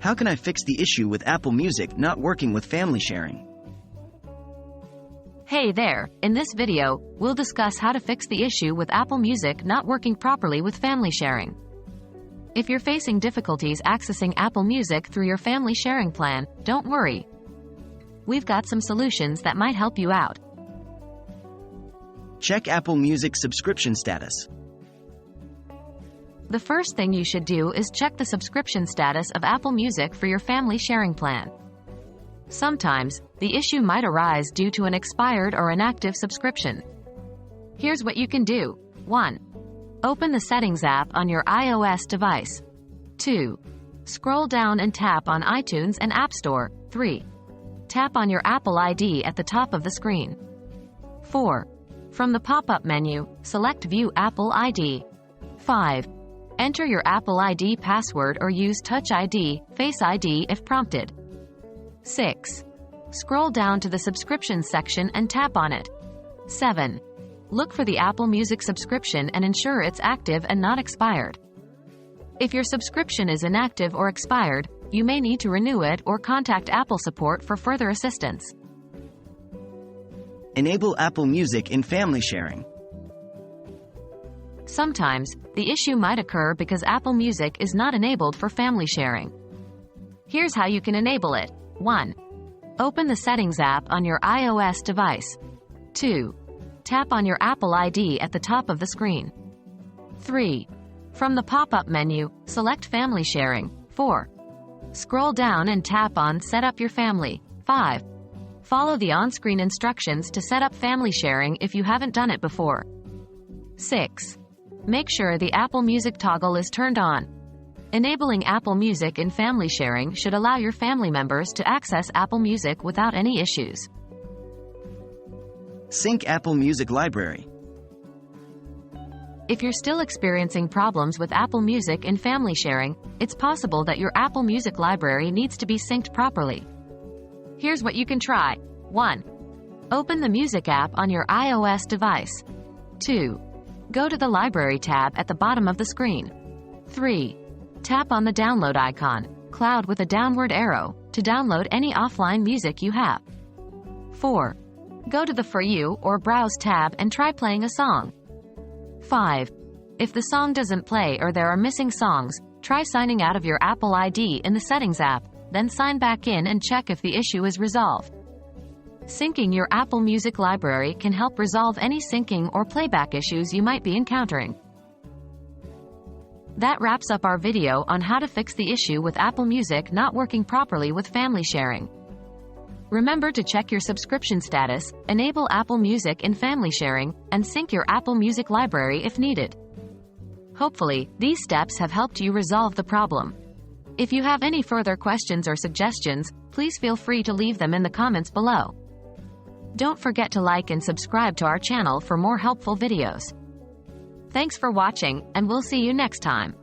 How can I fix the issue with Apple Music not working with family sharing? Hey there, in this video, we'll discuss how to fix the issue with Apple Music not working properly with family sharing. If you're facing difficulties accessing Apple Music through your family sharing plan, don't worry. We've got some solutions that might help you out. Check Apple Music subscription status. The first thing you should do is check the subscription status of Apple Music for your family sharing plan. Sometimes, the issue might arise due to an expired or inactive subscription. Here's what you can do. 1. Open the Settings app on your iOS device. 2. Scroll down and tap on iTunes and App Store. 3. Tap on your Apple ID at the top of the screen. 4. From the pop-up menu, select View Apple ID. 5. Enter your Apple ID password or use Touch ID, Face ID if prompted. 6. Scroll down to the subscriptions section and tap on it. 7. Look for the Apple Music subscription and ensure it's active and not expired. If your subscription is inactive or expired, you may need to renew it or contact Apple support for further assistance. Enable Apple Music in family sharing. Sometimes, the issue might occur because Apple Music is not enabled for family sharing. Here's how you can enable it. 1. Open the Settings app on your iOS device. 2. Tap on your Apple ID at the top of the screen. 3. From the pop-up menu, select Family Sharing. 4. Scroll down and tap on Set up your family. 5. Follow the on-screen instructions to set up family sharing if you haven't done it before. 6. Make sure the Apple Music toggle is turned on. Enabling Apple Music in family sharing should allow your family members to access Apple Music without any issues. Sync Apple Music library. If you're still experiencing problems with Apple Music in family sharing, it's possible that your Apple Music library needs to be synced properly. Here's what you can try. 1. Open the Music app on your iOS device. 2. Go to the Library tab at the bottom of the screen. 3. Tap on the download icon, cloud with a downward arrow, to download any offline music you have. 4. Go to the For You or Browse tab and try playing a song. 5. If the song doesn't play or there are missing songs, try signing out of your Apple ID in the Settings app, then sign back in and check if the issue is resolved. Syncing your Apple Music library can help resolve any syncing or playback issues you might be encountering. That wraps up our video on how to fix the issue with Apple Music not working properly with family sharing. Remember to check your subscription status, enable Apple Music in family sharing, and sync your Apple Music library if needed. Hopefully, these steps have helped you resolve the problem. If you have any further questions or suggestions, please feel free to leave them in the comments below. Don't forget to like and subscribe to our channel for more helpful videos. Thanks for watching, and we'll see you next time.